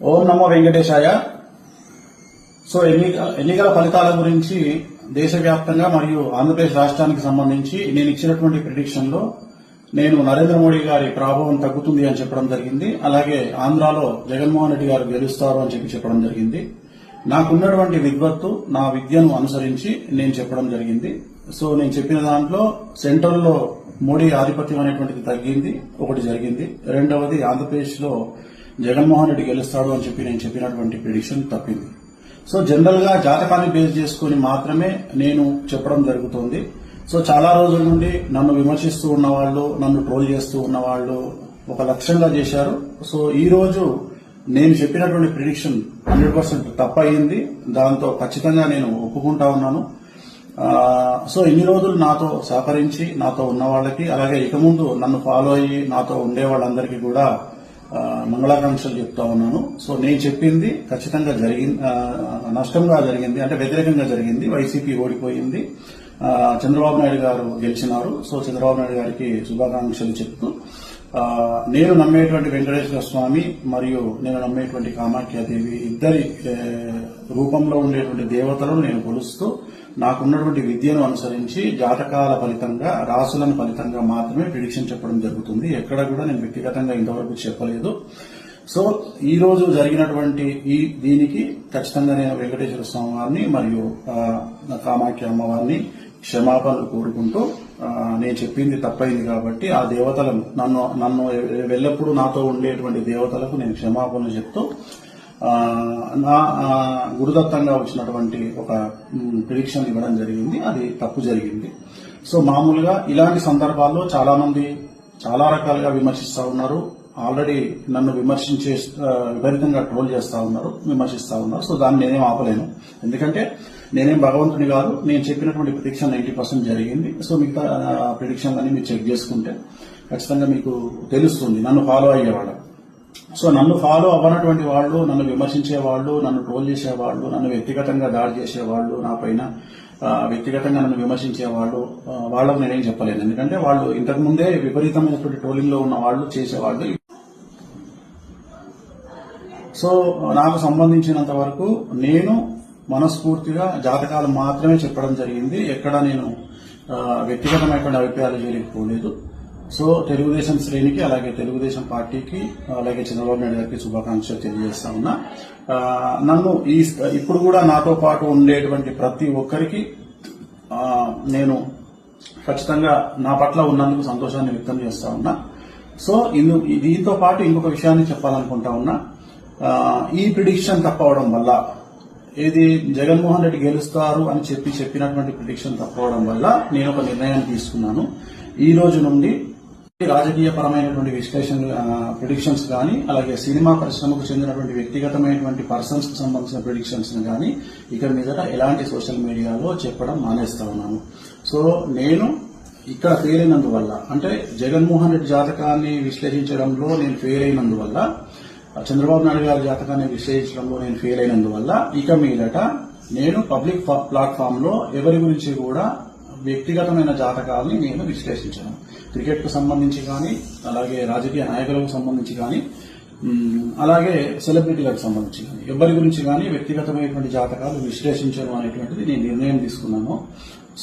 ఓం నమో వెంకటేశాయ. So ఎన్నికల ఫలితాల గురించి దేశవ్యాప్తంగా మరియు ఆంధ్రప్రదేశ్ రాష్ట్రానికి సంబంధించి నేను ఇచ్చినటువంటి ప్రిడిక్షన్ లో నేను నరేంద్ర మోడీ గారి ప్రభావం తగ్గుతుంది అని చెప్పడం జరిగింది. అలాగే ఆంధ్రాలో జగన్మోహన్ రెడ్డి గారు గెలుస్తారు అని చెప్పడం జరిగింది. నాకున్నటువంటి విద్వత్తు, నా విద్యను అనుసరించి నేను చెప్పడం జరిగింది. సో నేను చెప్పిన దాంట్లో సెంట్రల్లో మోడీ ఆధిపత్యం అనేటువంటిది తగ్గింది, ఒకటి జరిగింది. రెండవది ఆంధ్రప్రదేశ్ లో జగన్మోహన్ రెడ్డి గెలుస్తాడు అని చెప్పి నేను చెప్పినటువంటి ప్రిడిక్షన్ తప్పింది. సో జనరల్ గా జాతకాన్ని బేస్ చేసుకుని మాత్రమే నేను చెప్పడం జరుగుతోంది. సో చాలా రోజుల నుండి నన్ను విమర్శిస్తూ ఉన్నవాళ్లు, నన్ను ట్రోల్ చేస్తూ ఉన్నవాళ్లు ఒక లక్ష్యంగా చేశారు. సో ఈ రోజు నేను చెప్పినటువంటి ప్రిడిక్షన్ 100% తప్పయింది. దాంతో ఖచ్చితంగా నేను ఒప్పుకుంటా ఉన్నాను. సో ఇన్ని రోజులు నాతో సహకరించి నాతో ఉన్న వాళ్ళకి, అలాగే ఇక ముందు నన్ను ఫాలో అయ్యి నాతో ఉండే వాళ్ళందరికీ కూడా మంగళాకాంక్షలు చెప్తా ఉన్నాను. సో నేను చెప్పింది ఖచ్చితంగా జరిగింది, నష్టంగా జరిగింది, అంటే వ్యతిరేకంగా జరిగింది. వైసీపీ ఓడిపోయింది, చంద్రబాబు నాయుడు గారు గెలిచినారు. సో చంద్రబాబు నాయుడు గారికి శుభాకాంక్షలు చెప్తూ నేను నమ్మేటువంటి వెంకటేశ్వర స్వామి మరియు నేను నమ్మేటువంటి కామాఖ్యాదేవి ఇద్దరి రూపంలో ఉండేటువంటి దేవతలను నేను కొలుస్తూ నాకున్నటువంటి విద్యను అనుసరించి జాతకాల ఫలితంగా, రాసులను ఫలితంగా మాత్రమే ప్రిడిక్షన్ చెప్పడం జరుగుతుంది. ఎక్కడ కూడా నేను వ్యక్తిగతంగా ఇంతవరకు చెప్పలేదు. సో ఈ రోజు జరిగినటువంటి దీనికి ఖచ్చితంగా నేను వెంకటేశ్వర స్వామి వారిని మరియు కామాఖ్య అమ్మవారిని క్షమాపణలు కోరుకుంటూ నేను చెప్పింది తప్పైంది కాబట్టి ఆ దేవతలను నన్ను ఎల్లప్పుడూ నాతో ఉండేటువంటి దేవతలకు నేను క్షమాపణలు చెప్తూ నా గురుదత్తంగా వచ్చినటువంటి ఒక ప్రిడిక్షన్ ఇవ్వడం జరిగింది. అది తప్పు జరిగింది. సో మామూలుగా ఇలాంటి సందర్భాల్లో చాలా మంది చాలా రకాలుగా విమర్శిస్తా ఉన్నారు. ఆల్రెడీ నన్ను విపరీతంగా ట్రోల్ చేస్తా ఉన్నారు, విమర్శిస్తా ఉన్నారు. సో దాన్ని నేనేం ఆపలేను, ఎందుకంటే నేనేం భగవంతుని కాదు. నేను చెప్పినటువంటి ప్రిడిక్షన్ 90% జరిగింది. సో మిగతా ప్రిడిక్షన్ అని మీరు చెక్ చేసుకుంటే ఖచ్చితంగా మీకు తెలుస్తుంది నన్ను ఫాలో అయ్యేవాళ్ళు. సో నన్ను ఫాలో అవ్వనటువంటి వాళ్ళు, నన్ను విమర్శించేవాళ్ళు, నన్ను ట్రోల్ చేసేవాళ్ళు, నన్ను వ్యక్తిగతంగా దాడి చేసేవాళ్ళు, నా పైన వ్యక్తిగతంగా నన్ను విమర్శించేవాళ్ళు, వాళ్ళకు నేనేం చెప్పలేను. ఎందుకంటే వాళ్ళు ఇంతకుముందే విపరీతమైనటువంటి ట్రోలింగ్ లో ఉన్న వాళ్ళు, చేసేవాళ్ళు. సో నాకు సంబంధించినంత వరకు నేను మనస్ఫూర్తిగా జాతకాలు మాత్రమే చెప్పడం జరిగింది. ఎక్కడ నేను వ్యక్తిగతమైనటువంటి అభిప్రాయాలు చేయలేకపోలేదు. సో తెలుగుదేశం శ్రేణికి, అలాగే తెలుగుదేశం పార్టీకి, అలాగే చంద్రబాబు నాయుడు గారికి శుభాకాంక్షలు తెలియజేస్తా ఉన్నా. నన్ను ఇప్పుడు కూడా నాతో పాటు ఉండేటువంటి ప్రతి ఒక్కరికి నేను ఖచ్చితంగా నా పట్ల ఉన్నందుకు సంతోషాన్ని వ్యక్తం చేస్తా ఉన్నా. సో దీంతో పాటు ఇంకొక విషయాన్ని చెప్పాలనుకుంటా ఉన్నా. ఈ ప్రిడిక్షన్ తప్పవడం వల్ల, ఏది జగన్మోహన్ రెడ్డి గెలుస్తారు అని చెప్పినటువంటి ప్రిడిక్షన్ తప్పవడం వల్ల నేను ఒక నిర్ణయాన్ని తీసుకున్నాను. ఈ రోజు నుండి రాజకీయ పరమైనటువంటి ప్రిడిక్షన్స్ కానీ, అలాగే సినిమా పరిశ్రమకు చెందినటువంటి వ్యక్తిగతమైనటువంటి పర్సన్స్ కు సంబంధించిన ప్రిడిక్షన్స్ కానీ ఇక్కడ మీదట ఎలాంటి సోషల్ మీడియాలో చెప్పడం మానేస్తా ఉన్నాను. సో నేను ఇక్కడ ఫెయిల్ అయినందువల్ల, అంటే జగన్మోహన్ రెడ్డి జాతకాన్ని విశ్లేషించడంలో నేను ఫెయిల్ అయినందువల్ల, చంద్రబాబు నాయుడు గారి జాతకాన్ని విశ్లేషించడంలో నేను ఫెయిల్ అయినందువల్ల ఇక మీదట నేను పబ్లిక్ ప్లాట్ఫామ్ లో ఎవరి గురించి కూడా వ్యక్తిగతమైన జాతకాలని నేను విశ్లేషించను. క్రికెట్ కు సంబంధించి కానీ, అలాగే రాజకీయ నాయకులకు సంబంధించి కానీ, అలాగే సెలబ్రిటీలకు సంబంధించి కానీ, ఎవరి గురించి కానీ వ్యక్తిగతమైనటువంటి జాతకాలు విశ్లేషించడం అనేటువంటిది నేను నిర్ణయం తీసుకున్నాను.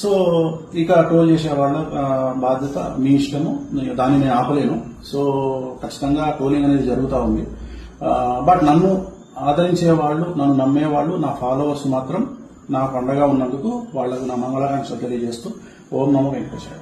సో ఇక ట్రోల్ చేసే వాళ్ళ బాధ్యత మీ ఇష్టము, దాన్ని నేను ఆపలేను. సో ఖచ్చితంగా ట్రోలింగ్ అనేది జరుగుతూ ఉంది. బట్ నన్ను ఆదరించే వాళ్ళు, నన్ను నమ్మేవాళ్ళు, నా ఫాలోవర్స్ మాత్రం నాకు అండగా ఉన్నందుకు వాళ్లకు నా మంగళాకాంక్షలు తెలియజేస్తూ ఓం నమో వెంకటేశ్వర.